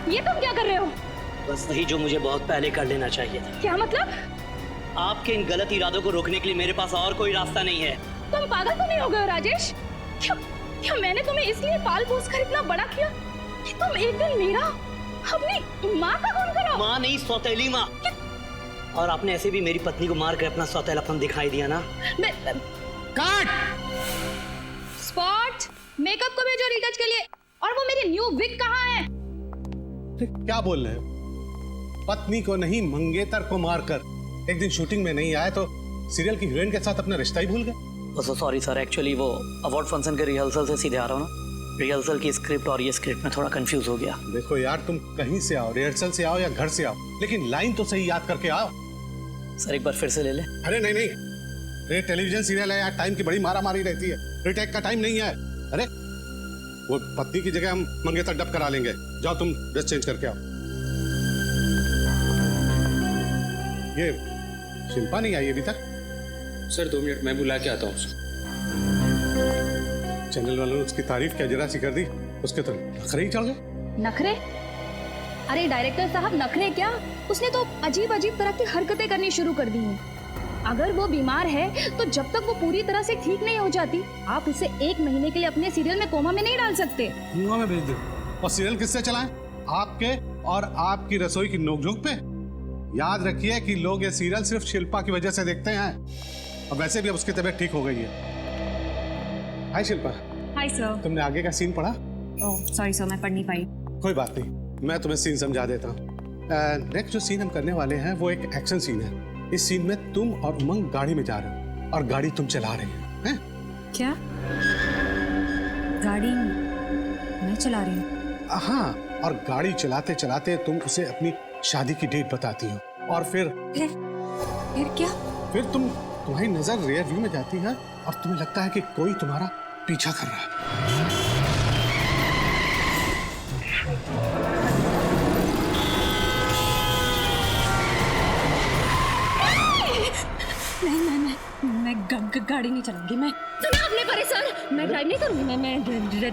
ये तुम क्या कर रहे हो? बस वही जो मुझे बहुत पहले कर लेना चाहिए था। क्या मतलब? आपके इन गलत इरादों को रोकने के लिए मेरे पास और कोई रास्ता नहीं है। तुम पागल तो नहीं हो गए हो राजेश? क्या मैंने तुम्हें इसलिए पाल पोस कर इतना बड़ा किया कि तुम एक दिन मेरा अपनी माँ का खून करो? माँ नहीं, सौतेली माँ। और आपने ऐसे भी मेरी पत्नी को मार कर अपना सौतेलापन दिखाई दिया ना। काट! स्पॉट, मेकअप को भेजो रीटच के लिए। और वो मेरी न्यू विग कहाँ है? क्या बोल रहे हो? पत्नी को नहीं, मंगेतर को मारकर एक दिन शूटिंग में नहीं आया तो सीरियल की हीरोइन के साथ अपना रिश्ता ही भूल गए। सॉरी सर, एक्चुअली वो अवार्ड फंक्शन के रिहर्सल से सीधे आ रहा हूँ ना। रिहर्सल की स्क्रिप्ट और ये स्क्रिप्ट में थोड़ा कंफ्यूज हो गया। देखो यार, तुम कहीं से आओ, रिहर्सल से आओ या घर से आओ, लेकिन लाइन तो सही याद करके आओ। सर एक बार फिर से ले ले। अरे नहीं नहीं, ये टेलीविजन सीरियल है यार, टाइम की बड़ी मारा मारी रहती है, रिटेक का टाइम नहीं है। अरे वो पत्नी की जगह हम मंगेतर डब करा लेंगे। जाओ तुम ड्रेस चेंज करके आओ। ये शिल्पा नहीं आई अभी तक? सर 2 मिनट, मैं बुला के आता हूँ। चैनल वालों ने उसकी तारीफ क्या जरा सी कर दी, उसके तो नखरे ही चढ़ गए। नखरे? अरे डायरेक्टर साहब, नखरे क्या? उसने तो अजीब अजीब तरह की हरकतें करनी शुरू कर दी हैं। अगर वो बीमार है तो जब तक वो पूरी तरह से ठीक नहीं हो जाती, आप उसे 1 महीने के लिए अपने सीरियल में कोमा में नहीं डाल सकते। कुआं में भेज दो। और सीरियल किससे चलाएं? आपके और आपकी रसोई की नोकझोंक पे? याद रखिए कि लोग ये सीरियल सिर्फ शिल्पा की वजह से देखते हैं। और वैसे भी अब उसकी तबीयत ठीक हो गई है। हाय शिल्पा। Hi sir. तुमने आगे का सीन पढ़ा? ओह सॉरी सर, मैं पढ़ नहीं पाई। कोई बात नहीं, मैं तुम्हें सीन समझा देता हूँ। नेक्स्ट जो सीन हम करने वाले हैं वो एक एक्शन सीन है। इस सीन में तुम और उमंग गाड़ी में जा रहे हो और गाड़ी तुम चला रहे हैं। क्या? गाड़ी मैं चला रही हूँ? हाँ, और गाड़ी चलाते चलाते तुम उसे अपनी शादी की डेट बताती हो और फिर क्या? फिर तुम्हारी नजर रियर व्यू में जाती है और तुम्हें लगता है कि कोई तुम्हारा पीछा कर रहा है। मैं गाड़ी नहीं चलाऊंगी। मैं सुना आपने परेशान? मैं ड्राइव नहीं करूंगी। मैं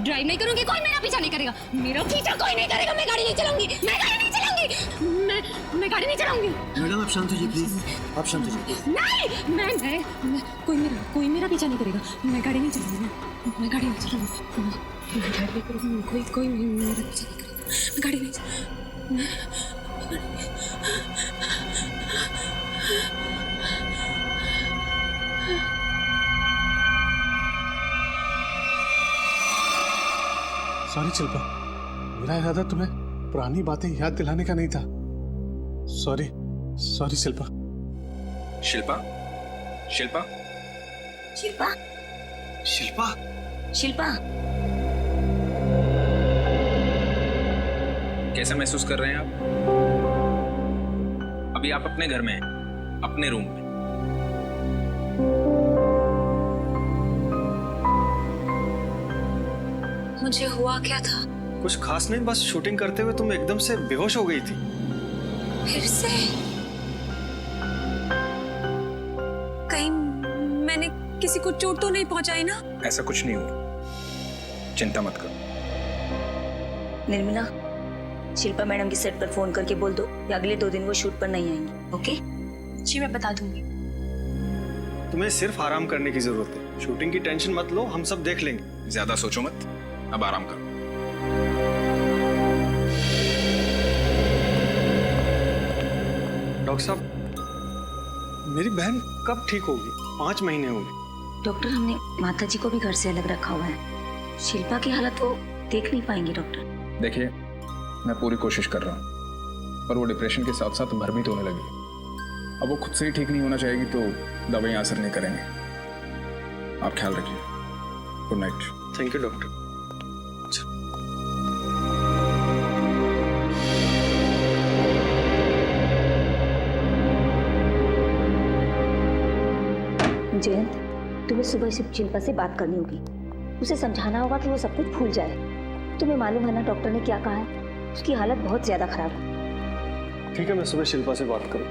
ड्राइव नहीं करूंगी। कोई मेरा पीछा नहीं करेगा। मेरा पीछा कोई नहीं करेगा। मैं गाड़ी नहीं चलाऊंगी। मैं गाड़ी नहीं चलाऊंगी। मैं गाड़ी नहीं चलाऊंगी। मैडम आप शांत हो जाइए प्लीज, आप शांत हो जाइए। नहीं, मैं कोई मेरा पीछा नहीं करेगा। मैं गाड़ी नहीं चलाऊंगी। मैं गाड़ी नहीं चलाऊंगी। मैं ड्राइव नहीं करूंगी। कोई मेरा पीछा नहीं करेगा। मैं गाड़ी नहीं सॉरी शिल्पा, मेरा इरादा तुम्हें पुरानी बातें याद दिलाने का नहीं था। सॉरी शिल्पा। शिल्पा, शिल्पा, शिल्पा, शिल्पा, शिल्पा, कैसा महसूस कर रहे हैं आप? अभी आप अपने घर में हैं, अपने रूम में। मुझे हुआ क्या था? कुछ खास नहीं, बस शूटिंग करते हुए तुम एकदम से बेहोश हो गई थी। फिर से? कहीं मैंने किसी को चोट तो नहीं पहुंचाई ना? ऐसा कुछ नहीं हुआ, चिंता मत करो। निर्मला, शिल्पा मैडम की सेट पर फोन करके बोल दो कि अगले 2 दिन वो शूट पर नहीं आएंगी। ओके? जी मैं बता दूंगी। तुम्हें सिर्फ आराम करने की जरूरत है। शूटिंग की टेंशन मत लो, हम सब देख लेंगे। ज्यादा सोचो मत, अब आराम करो। डॉक्टर साहब, मेरी बहन कब ठीक होगी? 5 महीने हो गए। डॉक्टर, हमने माता जी को भी घर से अलग रखा हुआ है। शिल्पा की हालत वो देख नहीं पाएंगे डॉक्टर। देखिए, मैं पूरी कोशिश कर रहा हूँ, पर वो डिप्रेशन के साथ साथ भ्रमित होने लगी। अब वो खुद से ही ठीक नहीं होना चाहेगी तो दवाइयाँ असर नहीं करेंगे। आप ख्याल रखिए। Good night. Thank you doctor. Jayant, तुम्हें सुबह से शिल्पा से बात करनी होगी। उसे समझाना होगा कि वो सब कुछ भूल जाए। तुम्हें मालूम है ना डॉक्टर ने क्या कहा है? उसकी हालत बहुत ज्यादा खराब है। ठीक है, मैं सुबह शिल्पा से बात करूँ।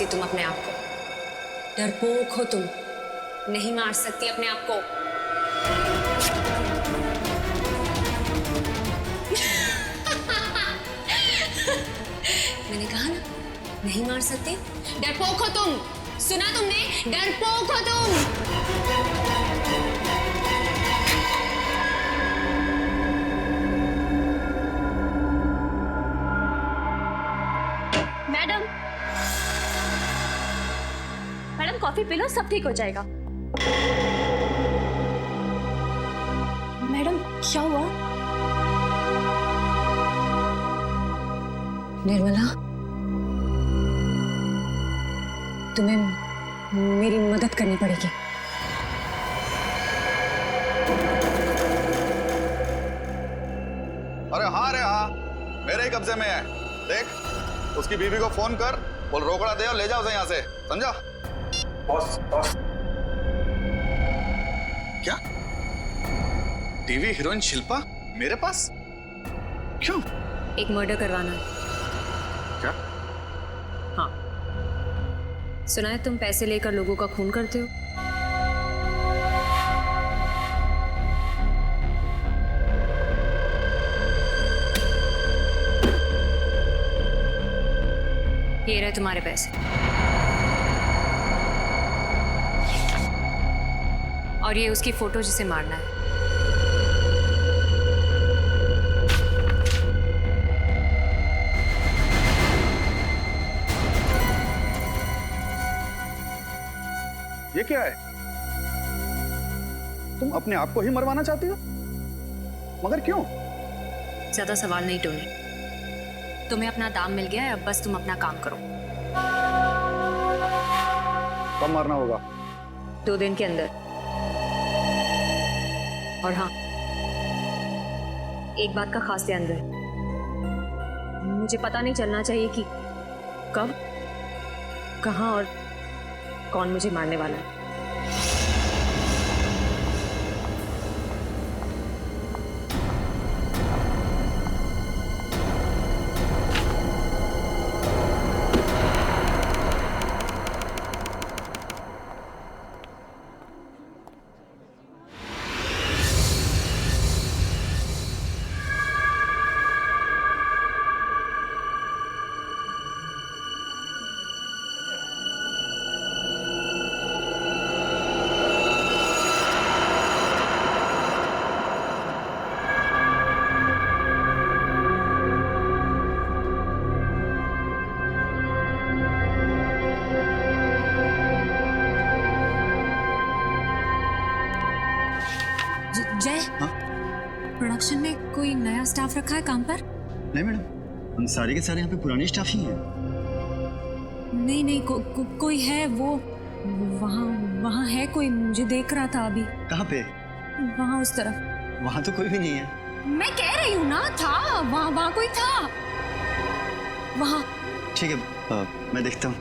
सकती तुम अपने आप को, डरपोक हो तुम, नहीं मार सकती अपने आप को। मैंने कहा ना, नहीं मार सकती, डरपोक हो तुम, सुना तुमने, डरपोक हो तुम। मैडम कॉफी पी लो, सब ठीक हो जाएगा। मैडम क्या हुआ? निर्मला, तुम्हें मेरी मदद करनी पड़ेगी। अरे हाँ, मेरे ही कब्जे में है। देख, उसकी बीवी को फोन कर, बोल रोकड़ा दे और ले जाओ उसे यहाँ से, समझा? बॉस क्या? टीवी हीरोइन शिल्पा मेरे पास? क्यों? एक मर्डर करवाना है। क्या? हाँ, सुना है तुम पैसे लेकर लोगों का खून करते हो। ये रहे तुम्हारे पैसे, और ये उसकी फोटो जिसे मारना है। ये क्या है? तुम अपने आप को ही मरवाना चाहती हो? मगर क्यों? ज्यादा सवाल नहीं टोनी, तुम्हें अपना दाम मिल गया है, अब बस तुम अपना काम करो। कब मारना होगा? 2 दिन के अंदर। और हाँ, एक बात का खास ध्यान रहे, मुझे पता नहीं चलना चाहिए कि कब, कहाँ और कौन मुझे मारने वाला है। जय, प्रोडक्शन में कोई नया स्टाफ रखा है काम पर? नहीं मैडम, हम सारे के सारे यहाँ पे पुराने स्टाफ ही हैं। नहीं, कोई है, वो वहाँ है कोई, मुझे देख रहा था अभी। कहाँ पे? वहाँ उस तरफ। वहाँ तो कोई भी नहीं है। मैं कह रही हूँ ना, था वहाँ कोई था वहाँ। ठीक है, मैं देखता हूँ।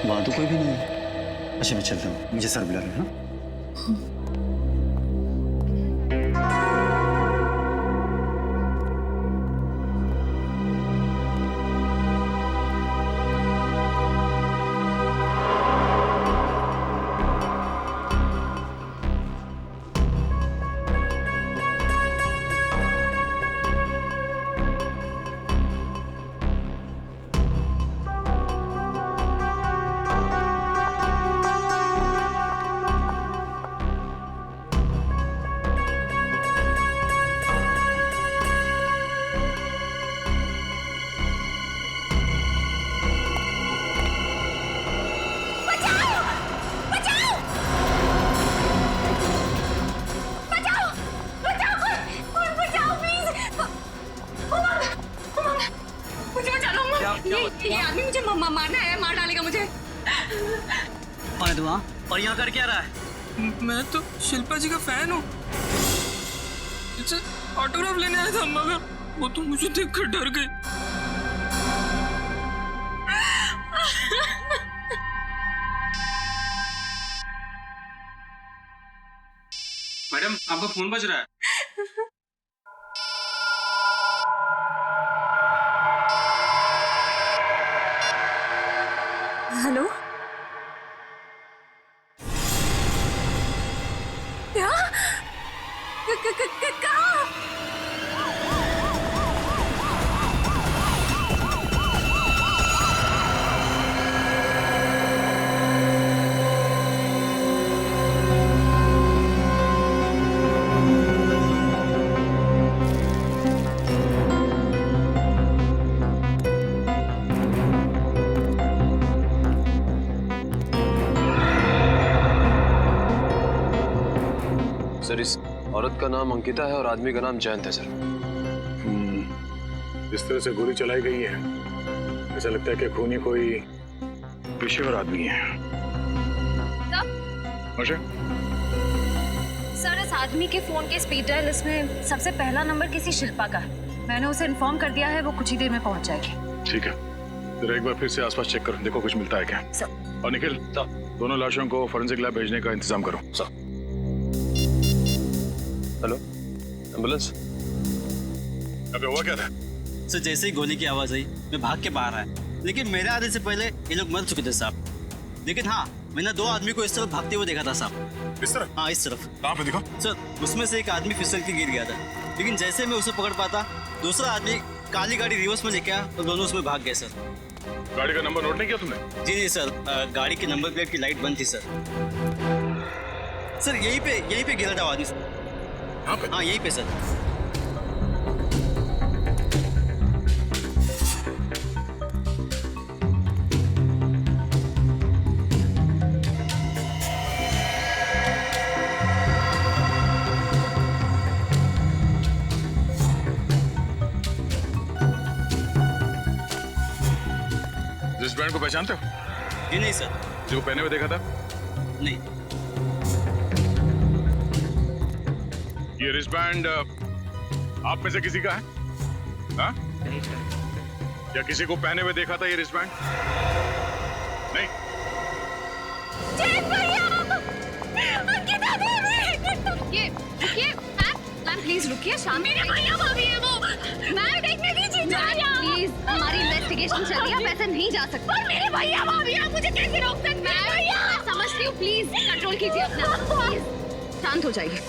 वहाँ तो कोई भी नहीं है। अच्छा मैं चलता हूँ, मुझे सर बुला रहे हैं। ये आदमी मुझे मारना है, मार डालेगा मुझे। कौन है तू वहाँ? और यहाँ कर क्या रहा है? मैं तो शिल्पा जी का फैन हूँ, ऑटोग्राफ लेने आया था, मगर वो तो मुझे देखकर डर गए। मैडम आपका फोन बज रहा है। हेलो, क्या कहाँ? सर, इस औरत का नाम अंकिता है और आदमी का नाम जयंत है सर। इस तरह से गोली चलाई गई है, ऐसा लगता है कि खूनी कोई पेशेवर आदमी है। सर, इस आदमी के फोन के स्पीड डायल लिस्ट में सबसे पहला नंबर किसी शिल्पा का है। मैंने उसे इन्फॉर्म कर दिया है, वो कुछ ही देर में पहुंच जाएगी। ठीक है, जरा एक बार फिर से आसपास चेक करो, देखो कुछ मिलता है क्या। सर। और निखिल, दोनों लाशों को फोरेंसिक लैब भेजने का इंतजाम करो। सर। Hello, ambulance. अबे हुआ क्या था? सर, जैसे ही गोली की आवाज आई मैं भाग के बाहर आया, लेकिन मेरे आने से पहले ये लोग मर चुके थे साहब। लेकिन हाँ, मैंने 2 आदमी को इस तरफ भागते हुए देखा था साहब। इस तरफ? हाँ, इस तरफ। कहाँ पे दिखा? सर, उसमें से एक आदमी फिसल के गिर गया था, लेकिन जैसे मैं उसे पकड़ पाता, दूसरा आदमी काली गाड़ी रिवर्स में लेके आया और दोनों उसमें भाग गए सर। गाड़ी का नंबर नोट नहीं किया तुमने? जी नहीं सर, गाड़ी के नंबर प्लेट की लाइट बंद थी सर। सर, यहीं पे गिरा था आदमी। हाँ, यहीं पे सर। रिस्टबैंड को पहचानते हो? जी नहीं सर। जो पहने हुए देखा था? नहीं। ये रिस्टबैंड आप में से किसी का है? हाँ? क्या किसी को पहने हुए देखा था ये रिस्टबैंड? नहीं? मैम प्लीज रुकिए, शाम मेरे भैया भाभी है वो। मैम देखने दीजिए, प्लीज, हमारी इन्वेस्टिगेशन चल रही है, आप ऐसे नहीं जा सकते। और मेरे भैया भाभी है, मुझे कैसे रोक सकते हैं? मैं समझती हूँ, प्लीज कंट्रोल कीजिए अपना, प्लीज शांत हो जाइए।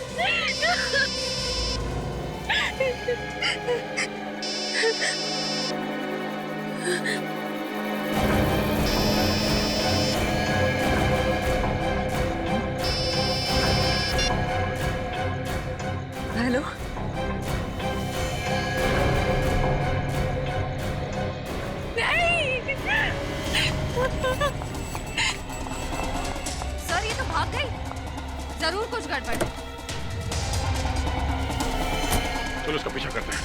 हेलो, सर, ये तो भाग गई, जरूर कुछ गड़बड़ है। चलो उसका पीछा करते हैं।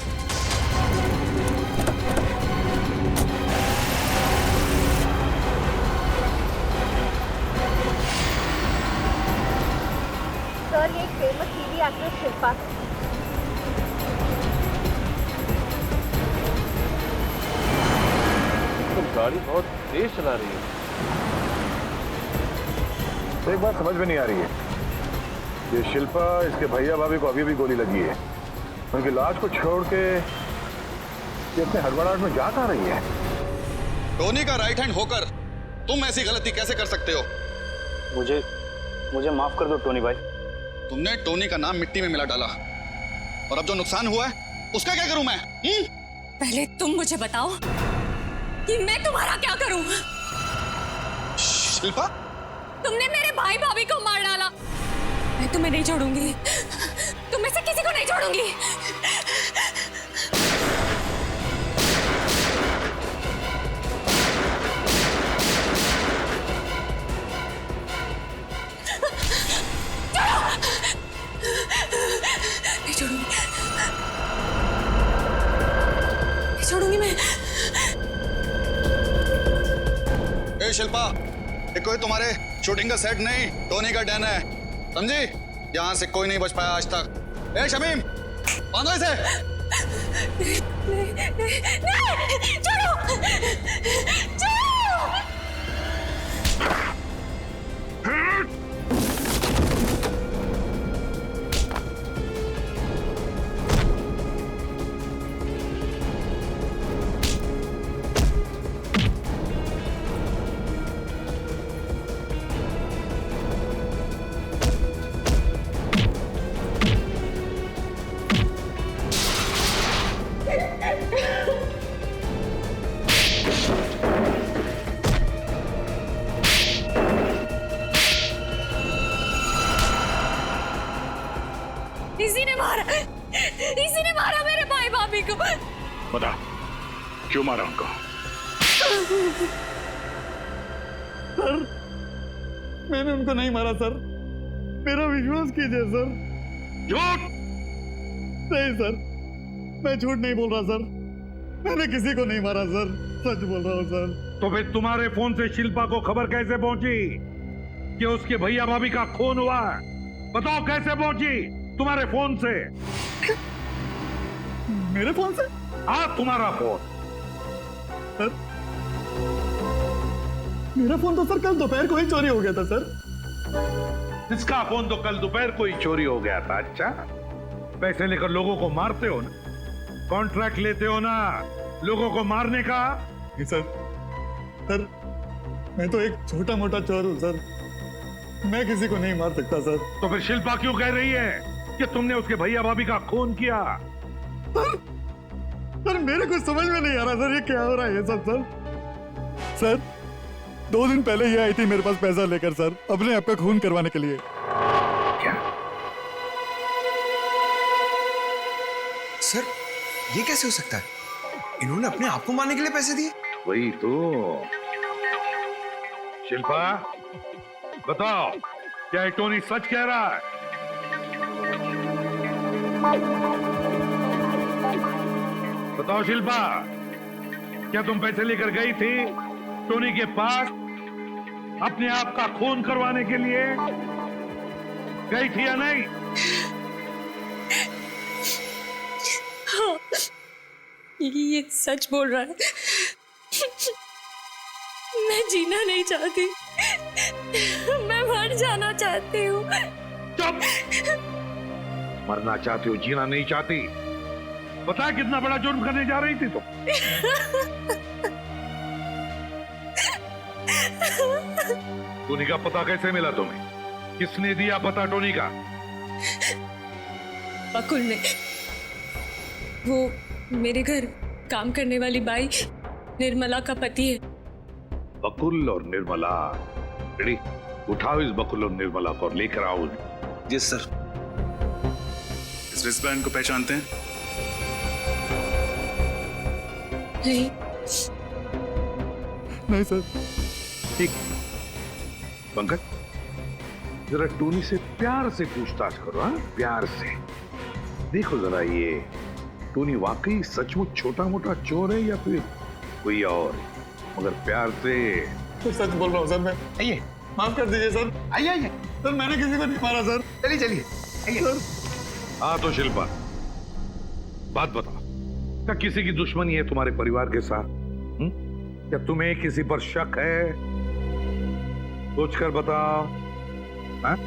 सर, ये एक फेमस टीवी एक्ट्रेस शिल्पा। तो गाड़ी बहुत तेज चला रही है। एक बात समझ में नहीं आ रही है, ये शिल्पा, इसके भैया भाभी को अभी भी गोली लगी है, उनकी लाश को छोड़ के ये अपने हड़बड़ाहट में जा कहाँ रही है? टोनी का राइट हैंड होकर तुम ऐसी गलती कैसे कर सकते हो? मुझे माफ कर दो टोनी भाई। तुमने टोनी का नाम मिट्टी में मिला डाला, और अब जो नुकसान हुआ है उसका क्या करूं मैं? पहले तुम मुझे बताओ कि मैं तुम्हारा क्या करूं? शिल्पा, तुमने मेरे भाई भाभी को मार डाला। मैं तुम्हें नहीं छोड़ूंगी, तुम में से किसी को नहीं छोड़ूंगी। नहीं छोड़ूंगी, नहीं छोड़ूंगी मैं। ए शिल्पा, ये कोई तुम्हारे शूटिंग का सेट नहीं, टोनी का डैन है, समझी? यहाँ से कोई नहीं बच पाया आज तक। ए शमीम, बांधो इसे। नहीं, छोड़ो, छोड़ो। इसी ने मारा मेरे भाई भाभी को। बता क्यों मारा उनको? सर मैंने उनको नहीं मारा सर, मेरा विश्वास कीजिए सर। झूठ? नहीं सर, मैं झूठ नहीं बोल रहा सर, मैंने किसी को नहीं मारा सर, सच बोल रहा हूँ सर। तो फिर तुम्हारे फोन से शिल्पा को खबर कैसे पहुंची कि उसके भैया भाभी का खून हुआ? बताओ कैसे पहुंची तुम्हारे फोन से? मेरे फोन से? हाँ तुम्हारा फोन। सर मेरा फोन तो सर कल दोपहर को ही चोरी हो गया था सर। इसका फोन तो कल दोपहर को ही चोरी हो गया था। अच्छा, पैसे लेकर लोगों को मारते हो ना, कॉन्ट्रैक्ट लेते हो ना लोगों को मारने का? नहीं सर, सर मैं तो एक छोटा मोटा चोर हूँ सर, मैं किसी को नहीं मार सकता सर। तो फिर शिल्पा क्यों कह रही है कि तुमने उसके भैया भाभी का खून किया? सर मेरे कुछ समझ में नहीं आ रहा सर, ये क्या हो रहा है ये सब सर। सर 2 दिन पहले ये आई थी मेरे पास पैसा लेकर सर, अपने आप का खून करवाने के लिए। क्या? सर ये कैसे हो सकता है? इन्होंने अपने आप को मारने के लिए पैसे दिए? वही तो। शिल्पा बताओ, क्या टोनी सच कह रहा है? बताओ शिल्पा, क्या तुम पैसे लेकर गई थी टोनी के पास अपने आप का खून करवाने के लिए? गई थी या नहीं? हाँ, ये सच बोल रहा है। मैं जीना नहीं चाहती, मैं मर जाना चाहती हूँ। चुप! मरना चाहती हो, जीना नहीं चाहती? पता है कितना बड़ा जुर्म करने जा रही थी तुम? टोनी का पता कैसे मिला तुम्हें? किसने दिया पता टोनी का? बकुल ने। वो मेरे घर काम करने वाली बाई निर्मला का पति है। बकुल और निर्मला? रेडी, उठाओ इस बकुल और निर्मला को और लेकर आओ। जी सर। इस रिस्टबैंड को पहचानते हैं? नहीं। नहीं सर। ठीक, पंकज जरा टोनी से प्यार से पूछताछ करो। हाँ, प्यार से देखो जरा, ये टोनी वाकई सचमुच छोटा मोटा चोर है या फिर कोई और? मगर प्यार से। तो सच बोल रहा हूँ सर मैं। आइए, माफ कर दीजिए सर। आइए आइए सर मैंने किसी को नहीं मारा सर। चलिए चलिए आइए सर। हाँ तो शिल्पा बात बताओ, क्या किसी की दुश्मनी है तुम्हारे परिवार के साथ? क्या तुम्हें किसी पर शक है? सोच कर बताओ। हाँ?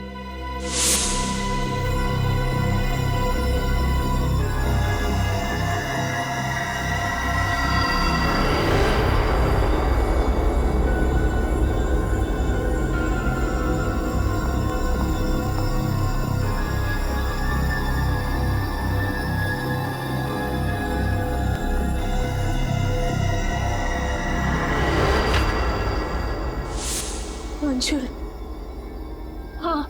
अंशुल। हाँ,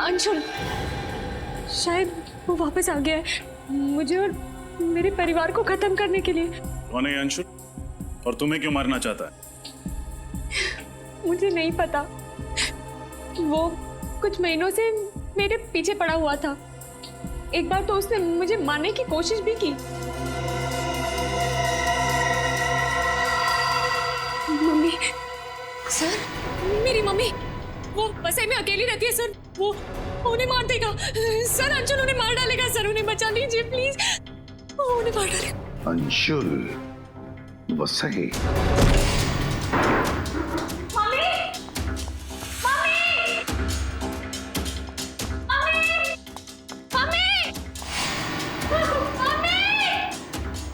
अंशुल शायद वो वापस आ गया है मुझे और मेरे परिवार को खत्म करने के लिए। कौन है अंशुल और तुम्हें क्यों मारना चाहता है? मुझे नहीं पता, वो कुछ महीनों से मेरे पीछे पड़ा हुआ था। एक बार तो उसने मुझे मारने की कोशिश भी की। मम्मी, सर मेरी मम्मी वो बसे में अकेली रहती है सर, वो उन्हें मार देगा सर। अंशुल उन्हें मार डालेगा सर, उन्हें बचा लीजिए प्लीज, उन्हें मार डाले। अंशुल, वो सही।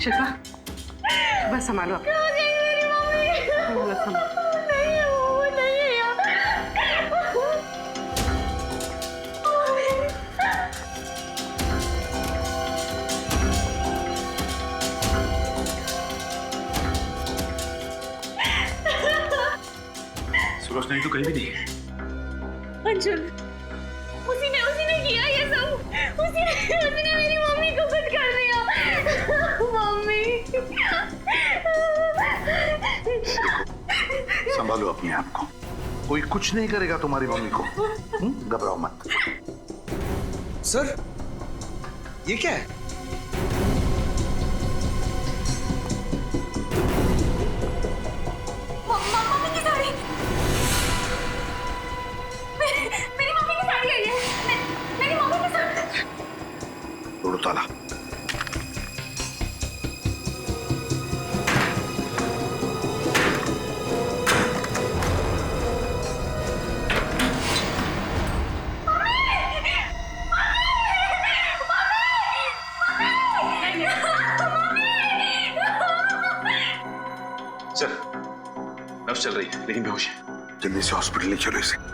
शिल्पा, बस संभालो आप। बस संभालो। सुलोचना ही तो कहीं भी नहीं है। अंशुल, उसी ने किया ये सब। उसने मेरी मम्मी को कुछ कर दिया। मम्मी। संभालो अपने आप को, कोई कुछ नहीं करेगा तुम्हारी मम्मी को। घबराओ मत। सर, ये क्या है? मम्मी की साड़ी। मेरी मम्मी की साड़ी आई है। मेरी मम्मी की साड़ी। तोड़ो ताला। सर, नर्स चल रही है लेकिन बेहोश है। जल्दी से हॉस्पिटल ले चलो इसे।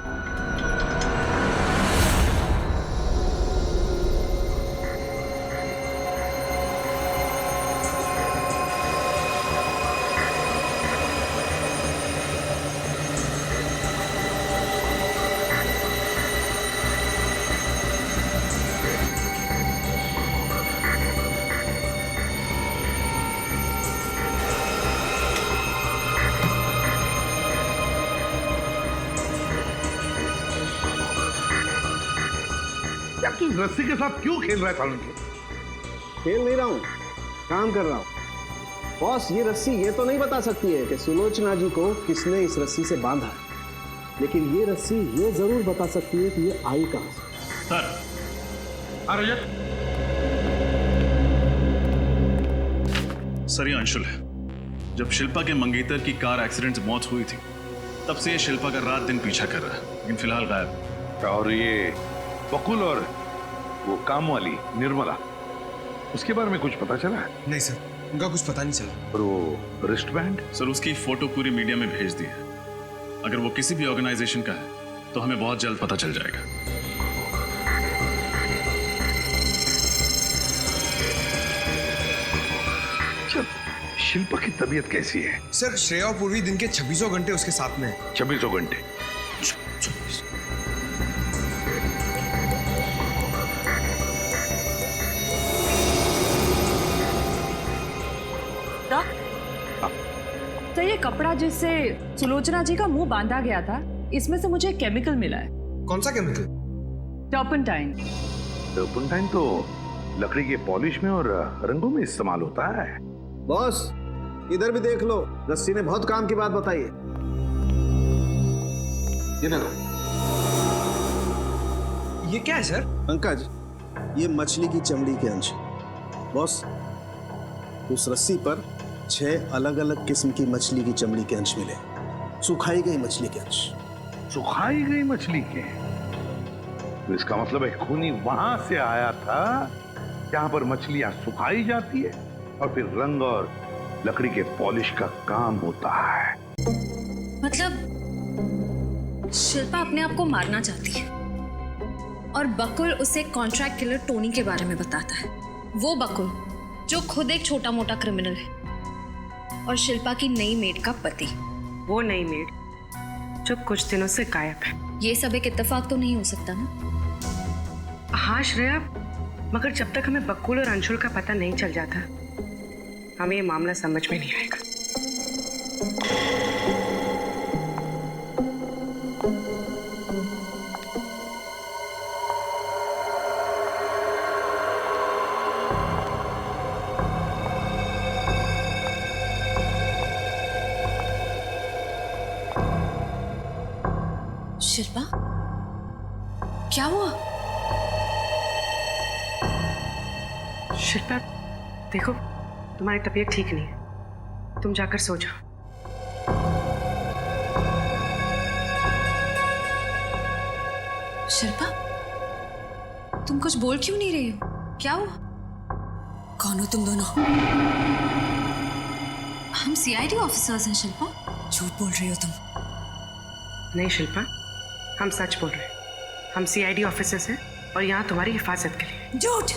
यार तू इस रस्सी के साथ क्यों खेल रहा है सालन के? खेल नहीं रहा हूँ, काम कर रहा हूँ। बॉस, ये रस्सी ये तो नहीं बता सकती है कि सुलोचना जी को किसने इस रस्सी से बांधा है, लेकिन ये रस्सी ये जरूर बता सकती है कि ये आई कहां से। सर, ये अंशुल है। जब शिल्पा के मंगेतर की कार एक्सीडेंट से मौत हुई थी, तब से ये शिल्पा का रात दिन पीछा कर रहा है, लेकिन फिलहाल गायब। और ये बकुल और वो काम वाली निर्मला, उसके बारे में कुछ पता चला है? नहीं सर, उनका कुछ पता नहीं चला। और वो रिस्ट बैंड? सर, उसकी फोटो पूरी मीडिया में भेज दी है। अगर वो किसी भी ऑर्गेनाइजेशन का है तो हमें बहुत जल्द पता चल जाएगा। शिल्पा की तबीयत कैसी है? सर, श्रेया और पूर्वी दिन के 26 घंटे उसके साथ में है। 26 घंटे? तो ये कपड़ा जिससे सुलोचना जी का मुंह बांधा गया था, इसमें से मुझे केमिकल मिला है। कौन सा केमिकल? टर्पेंटाइन। टर्पेंटाइन तो लकड़ी के पॉलिश में और रंगों में इस्तेमाल होता है। बॉस, इधर भी देख लो, रस्सी ने बहुत काम की बात बताई है। ये देखो। ये क्या है सर? पंकज, ये मछली की चमड़ी के अंश। बॉस, उस रस्सी पर 6 अलग अलग किस्म की मछली की चमड़ी के अंश मिले, सुखाई गई मछली के अंश। सुखाई गई मछली के? तो इसका मतलब है खूनी वहां से आया था जहां पर मछलियां सुखाई जाती है और फिर रंग और लकड़ी के पॉलिश का काम होता है। मतलब शिल्पा अपने आप को मारना चाहती है और बकुल उसे कॉन्ट्रैक्ट किलर टोनी के बारे में बताता है। वो बकुल जो खुद एक छोटा मोटा क्रिमिनल है और शिल्पा की नई मेड का पति। वो नई मेड जो कुछ दिनों से गायब है। ये सब एक इत्तेफाक तो नहीं हो सकता ना? हाँ श्रेया, मगर जब तक हमें बकुल और अंशुल का पता नहीं चल जाता, हमें ये मामला समझ में नहीं आएगा। शिल्पा, क्या हुआ? शिल्पा, देखो तुम्हारी तबीयत ठीक नहीं है, तुम जाकर सो जाओ। शिल्पा, तुम कुछ बोल क्यों नहीं रही हो? क्या हुआ? कौन हो तुम दोनों? हम सीआईडी ऑफिसर्स हैं शिल्पा। झूठ बोल रही हो तुम। नहीं शिल्पा, हम सच बोल रहे हैं। हम सीआईडी ऑफिसर्स हैं और यहाँ तुम्हारी हिफाजत के लिए। झूठ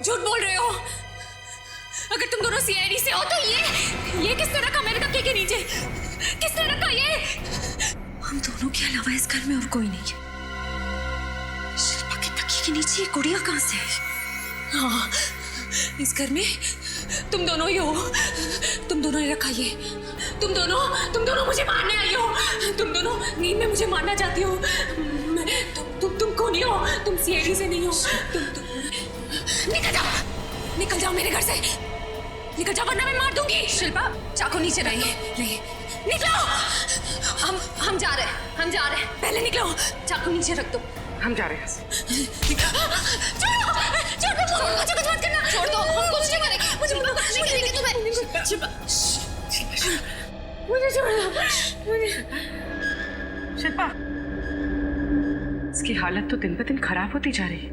झूठ बोल रहे हो। अगर तुम दोनों सीआईडी से हो तो ये किसने रखा मेरे तकिए के नीचे? किसने रखा ये? हम दोनों के अलावा इस घर में और कोई नहीं है। शिल्पा के तकिए के नीचे ये गुड़िया कहाँ से है? हाँ, इस घर में तुम दोनों ही हो। तुम दोनों ने रखा ये। तुम दोनों मुझे मारने आई हो। तुम दोनों नींद में मुझे मारना चाहती हो। तुम कौन हो? तुम सीआईडी से नहीं हो। तुम निकल जाओ मेरे घर से। निकल जाओ वरना मैं मार दूंगी। शिल्पा, चाकू नीचे रहिए। निकलो। हम जा रहे हैं। पहले निकलो। चाकू नीचे रख दो। हम जा रहे हैं। छोड़ दो। मुझे कुछ मत करना। छोड़ दो। हम कुछ नहीं करेंगे। मुझे नहीं करेंगे तुम्हें। मुझे छोड़ दो। शिल्पा, इसकी हालत तो दिन ब दिन खराब होती जा रही है।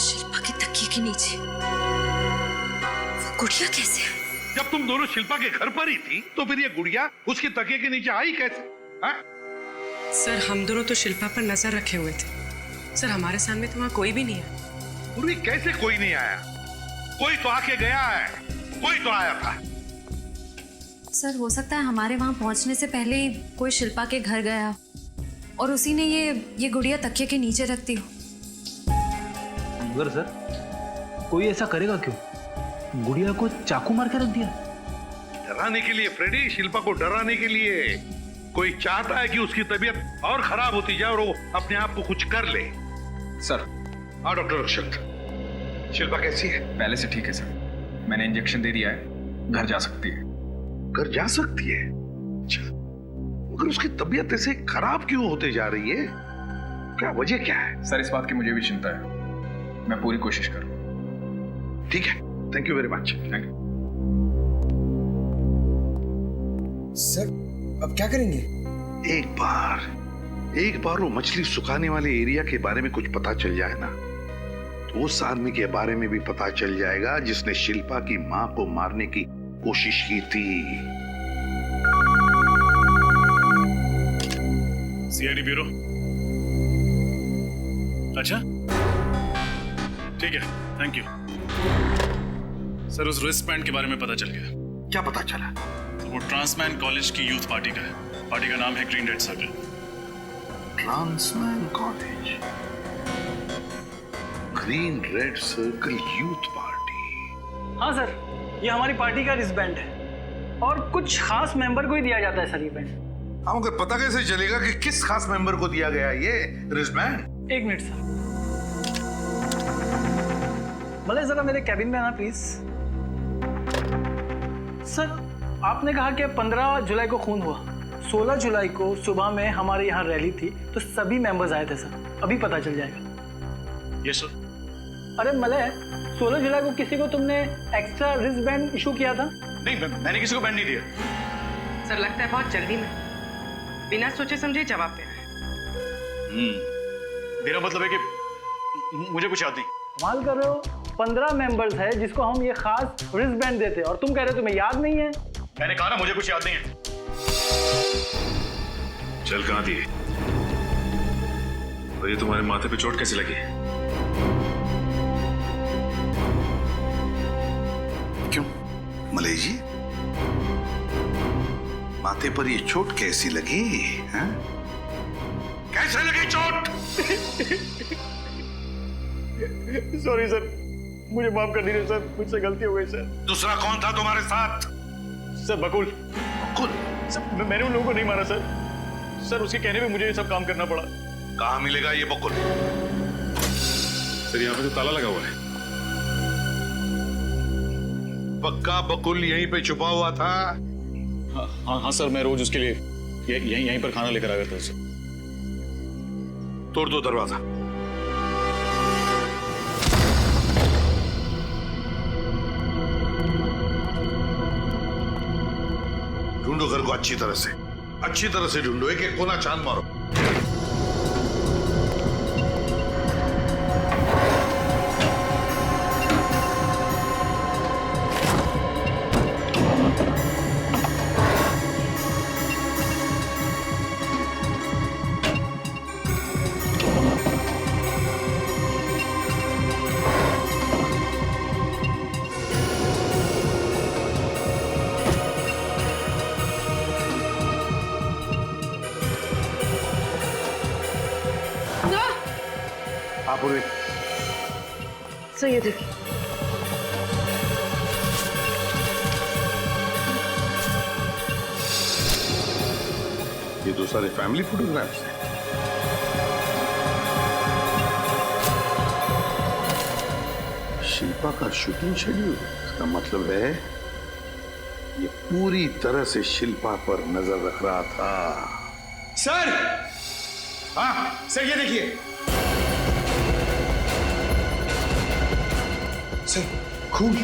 शिल्पा के तकिए के नीचे वो गुड़िया कैसे? जब तुम दोनों शिल्पा के घर पर ही थी तो फिर ये गुड़िया उसके तकिए के नीचे आई कैसे? हा? सर, हम दोनों तो शिल्पा पर नजर रखे हुए थे। सर, हमारे सामने तो वहाँ कोई भी नहीं आया। पूर्वी, कैसे कोई नहीं आया? कोई तो आके गया है। कोई तो आया था। सर, हो सकता है हमारे वहां पहुंचने से पहले ही कोई शिल्पा के घर गया और उसी ने ये गुड़िया तकिए के नीचे रखती हो। मगर सर, कोई ऐसा करेगा क्यों? गुड़िया को चाकू मार के रख दिया। डराने के लिए फ्रेडी, शिल्पा को डराने के लिए। कोई चाहता है कि उसकी तबीयत और खराब होती जाए और वो अपने आप को कुछ कर ले। सर। हाँ डॉक्टर रक्षक, शिल्पा कैसी है? पहले से ठीक है सर। मैंने इंजेक्शन दे दिया है, घर जा सकती है। घर जा सकती है? अच्छा, मगर उसकी तबीयत ऐसे खराब क्यों होते जा रही है? क्या वजह क्या है? सर, इस बात की मुझे भी चिंता है। मैं पूरी कोशिश करूँ। ठीक है, thank you very much. Thank you sir. अब क्या करेंगे? एक बार वो मछली सुखाने वाले एरिया के बारे में कुछ पता चल जाए ना, तो उस आदमी के बारे में भी पता चल जाएगा जिसने शिल्पा की मां को मारने की कोशिश की थी। CID bureau. अच्छा, ठीक है, थैंक यू। सर, उस रिस्ट बैंड के बारे में पता चल गया। क्या पता चला? तो वो ट्रांसमैन कॉलेज की यूथ पार्टी का है। पार्टी का नाम है green red circle. Transman college, green red circle youth party. हाँ सर, ये हमारी पार्टी का रिस्टबैंड है और कुछ खास मेंबर को ही दिया जाता है सर ये बैंड। हमको पता कैसे चलेगा कि किस खास मेंबर को दिया गया ये रिस्टबैंड? एक मिनट सर। मलय जरा मेरे कैबिन में आना प्लीज। सर, आपने कहा कि 15 जुलाई को खून हुआ। 16 जुलाई को सुबह में हमारे यहाँ रैली थी तो सभी मेंबर्स आए थे सर। अभी पता चल जाएगा। Yes sir. अरे मलय, 16 जुलाई को किसी को तुमने एक्स्ट्रा रिस्ट बैंड इशू किया था? नहीं, मैंने किसी को बैंड नहीं दिया। सर, लगता है बहुत जल्दी में बिना सोचे समझे जवाब दे रहे हैं। मेरा मतलब है कि मुझे कुछ याद नहीं। कमाल कर रहे हो, 15 मेंबर्स है जिसको हम ये खास रिस्ट बैंड देते और तुम कह रहे हो तुम्हें याद नहीं है। मैंने कहा ना मुझे कुछ याद नहीं है। चल कहाँ थी? और ये तुम्हारे माथे पे चोट कैसे लगी? क्यों मलय जी, माथे पर ये चोट कैसी लगी? हैं? कैसे लगी चोट? सॉरी सर, मुझे माफ कर दीजिए सर, मुझसे गलती हो गई सर। दूसरा कौन था तुम्हारे साथ? सर बकुल। बकुल? सर, मैंने उन लोगों को नहीं मारा सर। सर, उसके कहने पे मुझे ये सब काम करना पड़ा। कहाँ मिलेगा ये बकुल? सर, यहाँ पे तो ताला लगा हुआ है। पक्का बकुल यहीं पे छुपा हुआ था? हाँ सर, मैं रोज उसके लिए यहीं पर खाना लेकर आ गया था सर। तोड़ दो दरवाजा। ढूंढो घर को अच्छी तरह से ढूंढो, एक एक कोना छान मारो। आप सो ये देखिए, ये तो सारे फैमिली फोटोग्राफ्स हैं। शिल्पा का शूटिंग शेड्यूल, इसका मतलब है ये पूरी तरह से शिल्पा पर नजर रख रहा था। सर, हाँ सर, ये देखिए सर, खून। देख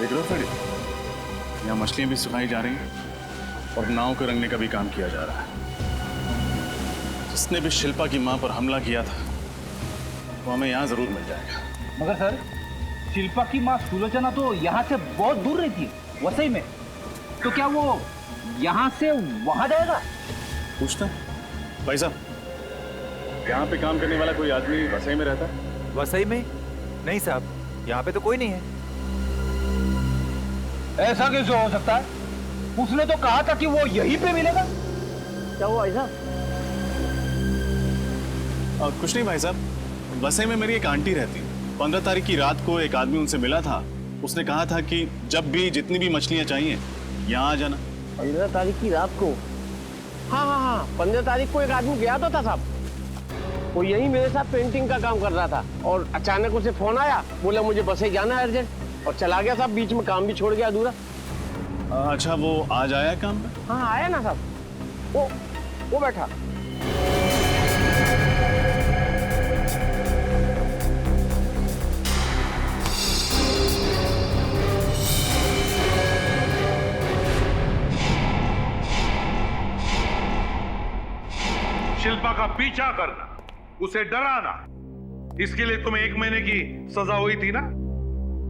रहे हो फ्रेडी, यहाँ मछलियां भी सुखाई जा रही हैं और नाव के रंगने का भी काम किया जा रहा है। जिसने भी शिल्पा की मां पर हमला किया था वो हमें यहाँ जरूर मिल जाएगा। मगर सर, शिल्पा की माँ सुलोचना तो यहाँ से बहुत दूर रहती है, वसई में। तो क्या वो यहाँ से वहां जाएगा? पूछता भाई साहब, यहाँ पे काम करने वाला कोई आदमी वसई में रहता है? वसई में? नहीं साहब, यहाँ पे तो कोई नहीं है। ऐसा कैसे हो सकता है? उसने तो कहा था कि वो यहीं पे मिलेगा। क्या हुआ ऐसा? और कुछ नहीं भाई साहब, वसई में मेरी एक आंटी रहती है। 15 तारीख की रात को एक आदमी उनसे मिला था। उसने कहा था कि जब भी जितनी भी मछलियां चाहिए यहाँ आ जाना। 15 तारीख की रात को? हाँ, 15 तारीख को एक आदमी गया तो था साहब, वो यही मेरे साथ पेंटिंग का काम कर रहा था और अचानक उसे फोन आया, बोला मुझे बसे जाना है अर्जेंट, और चला गया साहब। बीच में काम भी छोड़ गया अधूरा। अच्छा, वो आज आया काम पे? हाँ आया ना साहब, वो बैठा। शिल्पा का पीछा करना, उसे डराना, इसके लिए तुम्हें 1 महीने की सजा हुई थी ना?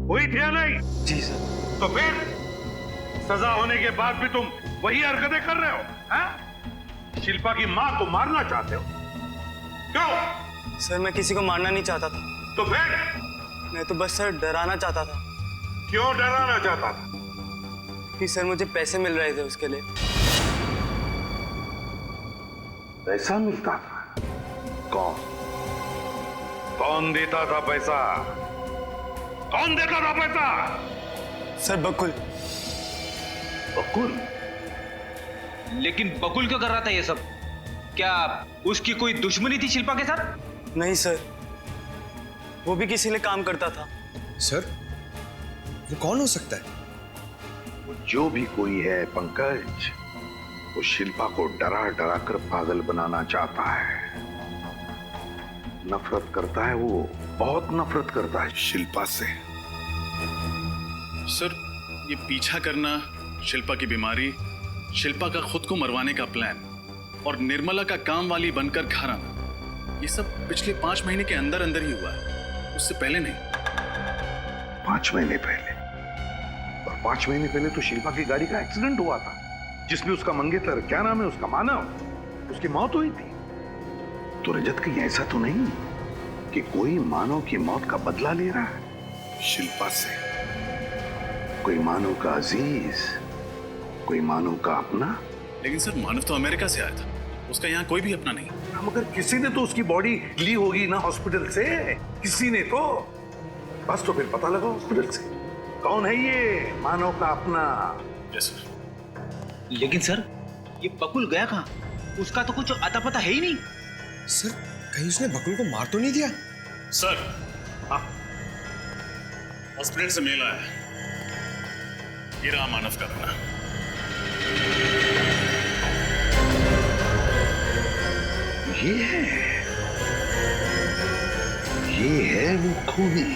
हुई थी या नहीं? जी सर। तो फिर सजा होने के बाद भी तुम वही हरकतें कर रहे हो, हैं? शिल्पा की मां को मारना चाहते हो, क्यों? सर, मैं किसी को मारना नहीं चाहता था। तो फिर? मैं तो बस सर डराना चाहता था। क्यों डराना चाहता था? कि सर मुझे पैसे मिल रहे थे उसके लिए। पैसा मिलता था? कौन देता था पैसा? कौन देता था पैसा? सर बकुल। बकुल? लेकिन बकुल क्यों कर रहा था ये सब? क्या उसकी कोई दुश्मनी थी शिल्पा के साथ? नहीं सर, वो भी किसी लिए काम करता था। सर, वो कौन हो सकता है? वो जो भी कोई है पंकज, वो शिल्पा को डरा डरा कर पागल बनाना चाहता है। नफरत करता है, वो बहुत नफरत करता है शिल्पा से। सर, ये पीछा करना, शिल्पा की बीमारी, शिल्पा का खुद को मरवाने का प्लान और निर्मला का काम वाली बनकर घर आना, ये सब पिछले 5 महीने के अंदर अंदर ही हुआ है, उससे पहले नहीं। 5 महीने पहले? और 5 महीने पहले तो शिल्पा की गाड़ी का एक्सीडेंट हुआ था, जिसमें उसका मंगेतर, क्या नाम है उसका, मानव, उसकी मौत हुई थी। तो रजत, कहीं ऐसा तो नहीं कि कोई मानव की मौत का बदला ले रहा है शिल्पा से? कोई मानव का अजीज, कोई मानव का अपना? लेकिन सर, मानव तो अमेरिका से आया था, उसका यहाँ कोई भी अपना नहीं। मगर किसी ने तो उसकी बॉडी ली होगी ना हॉस्पिटल से, किसी ने तो। बस तो फिर पता लगा हॉस्पिटल से कौन है ये मानव का अपना। Yes sir. लेकिन सर, ये बकुल गया कहाँ? उसका तो कुछ अता पता है ही नहीं। सर, कहीं उसने बकुल को मार तो नहीं दिया? सर, हॉस्पिटल से मेल आया। ये रहा मानव का रोना। ये है वो खूनी।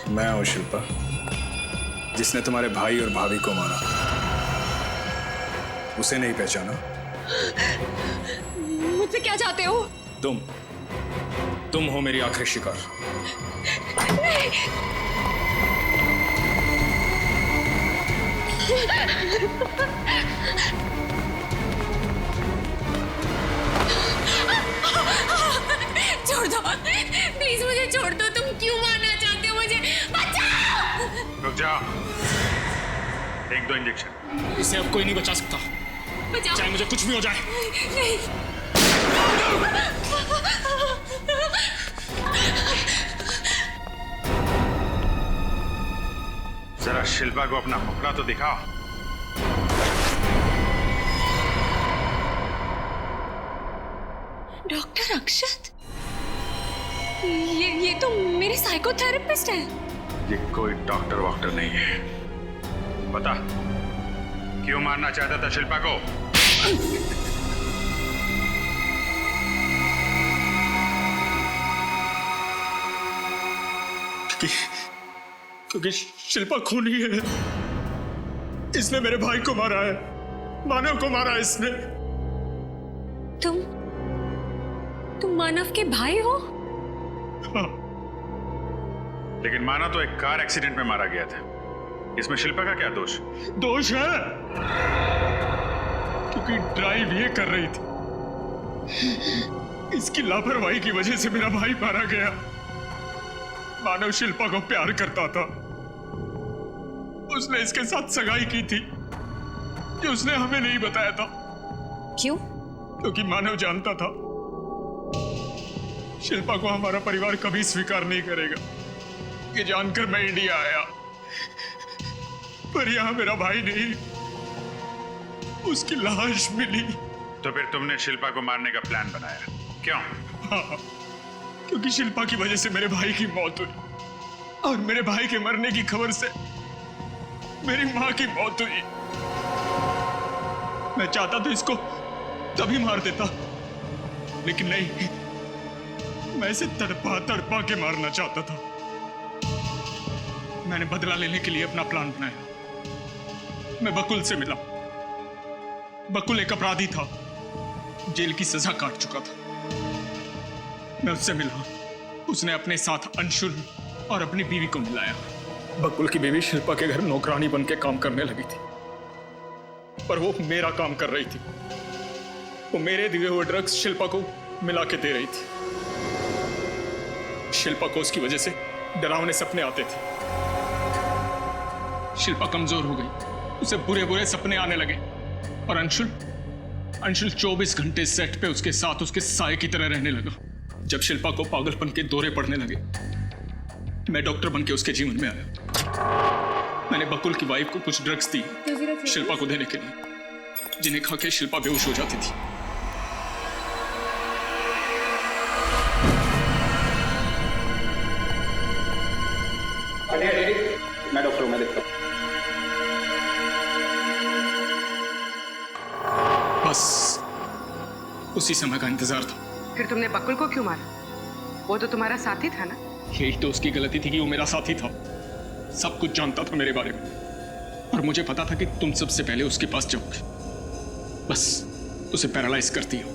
मैं हूं शिल्पा, जिसने तुम्हारे भाई और भाभी को मारा। उसे नहीं पहचाना? मुझसे क्या चाहते हो? तुम हो मेरी आखिरी शिकार। नहीं। छोड़ दो प्लीज, मुझे छोड़ दो। तुम क्यों मारना चाहते हो मुझे? बचाओ! रुक जा। एक दो इंजेक्शन। इसे अब कोई नहीं बचा सकता, बचाओ। चाहे मुझे कुछ भी हो जाए। नहीं। जरा शिल्पा को अपना मुखड़ा तो दिखाओ। डॉक्टर अक्षत, ये तो मेरे साइकोथेरेपिस्ट है। ये कोई डॉक्टर वॉक्टर नहीं है। बता, क्यों मारना चाहता था शिल्पा को? क्योंकि शिल्पा खूनी है। इसने मेरे भाई को मारा है, मानव को मारा है इसने। तुम मानव के भाई हो? हाँ। लेकिन मानव तो एक कार एक्सीडेंट में मारा गया था। इसमें शिल्पा का क्या दोष? दोष है क्योंकि ड्राइव ये कर रही थी। इसकी लापरवाही की वजह से मेरा भाई मारा गया। मानव शिल्पा को प्यार करता था। उसने इसके साथ सगाई की थी, जो उसने हमें नहीं बताया था। क्यों? क्योंकि मानव जानता था शिल्पा को हमारा परिवार कभी स्वीकार नहीं करेगा। ये जानकर मैं इंडिया आया, पर यहां मेरा भाई नहीं, उसकी लाश मिली। तो फिर तुमने शिल्पा को मारने का प्लान बनाया, क्यों? हाँ, क्योंकि शिल्पा की वजह से मेरे भाई की मौत हुई, और मेरे भाई के मरने की खबर से मेरी मां की मौत हुई। मैं चाहता तो इसको तभी मार देता, लेकिन नहीं, मैं इसे तड़पा तड़पा के मारना चाहता था। मैंने बदला लेने के लिए अपना प्लान बनाया। मैं बकुल से मिला। बकुल एक अपराधी था, जेल की सजा काट चुका था। मैं उससे मिला। उसने अपने साथ अंशुल और अपनी बीवी को मिलाया। बकुल की बीवी शिल्पा के घर नौकरानी बन के काम करने लगी थी, पर वो मेरा काम कर रही थी। वो मेरे दिए हुए ड्रग्स शिल्पा को मिला के दे रही थी। शिल्पा को उसकी वजह से डरावने सपने आते थे। शिल्पा कमजोर हो गई, उसे बुरे बुरे सपने आने लगे। और अंशुल 24 घंटे सेट पे उसके साथ उसके साए की तरह रहने लगा। जब शिल्पा को पागलपन के दौरे पड़ने लगे, मैं डॉक्टर बन के उसके जीवन में आया। मैंने बकुल की वाइफ को कुछ ड्रग्स दी शिल्पा को देने के लिए, जिन्हें खा के शिल्पा बेहोश हो जाती थी। मैं डॉक्टर हूं, मैं देखता हूं। बस उसी समय का इंतजार था। फिर तुमने बकुल को क्यों मारा? वो तो तुम्हारा साथी था ना। यही तो उसकी गलती थी कि वो मेरा साथी था, सब कुछ जानता था मेरे बारे में, और मुझे पता था कि तुम सबसे पहले उसके पास जाओगे, बस उसे पैरालाइज करती हो।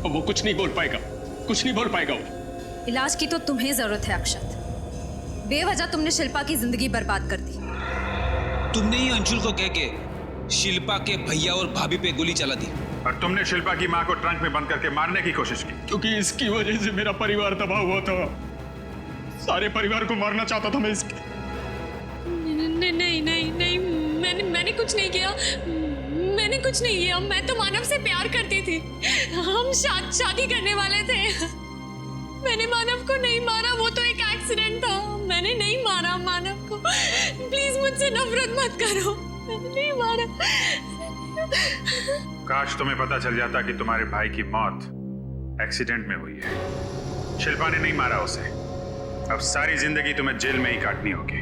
अब वो कुछ नहीं बोल पाएगा, कुछ नहीं बोल पाएगा वो। इलाज की तो तुम्हें जरूरत है अक्षत। बेवजह तुमने शिल्पा की जिंदगी बर्बाद कर दी। तुमने ही अंशुल को कह के शिल्पा के भैया और भाभी पे गोली चला दी, और तुमने शिल्पा की मां को ट्रंक में बंद करके मारने की कोशिश की। क्योंकि इसकी वजह से मेरा परिवार तबाह हुआ था। सारे परिवार को मारना चाहता था मैं इसके। नहीं नहीं नहीं, मैंने कुछ नहीं किया, मैंने कुछ नहीं किया। मैं तो मानव से प्यार करती थी, हम शादी करने वाले थे। मैंने मानव को नहीं मारा, वो तो एक एक्सीडेंट था। मैंने नहीं मारा मानव को। प्लीज मुझसे नफरत मत करो, मैंने नहीं मारा। काश तुम्हें पता चल जाता कि तुम्हारे भाई की मौत एक्सीडेंट में हुई है। शिल्पा ने नहीं मारा उसे। अब सारी जिंदगी तुम्हें जेल में ही काटनी होगी।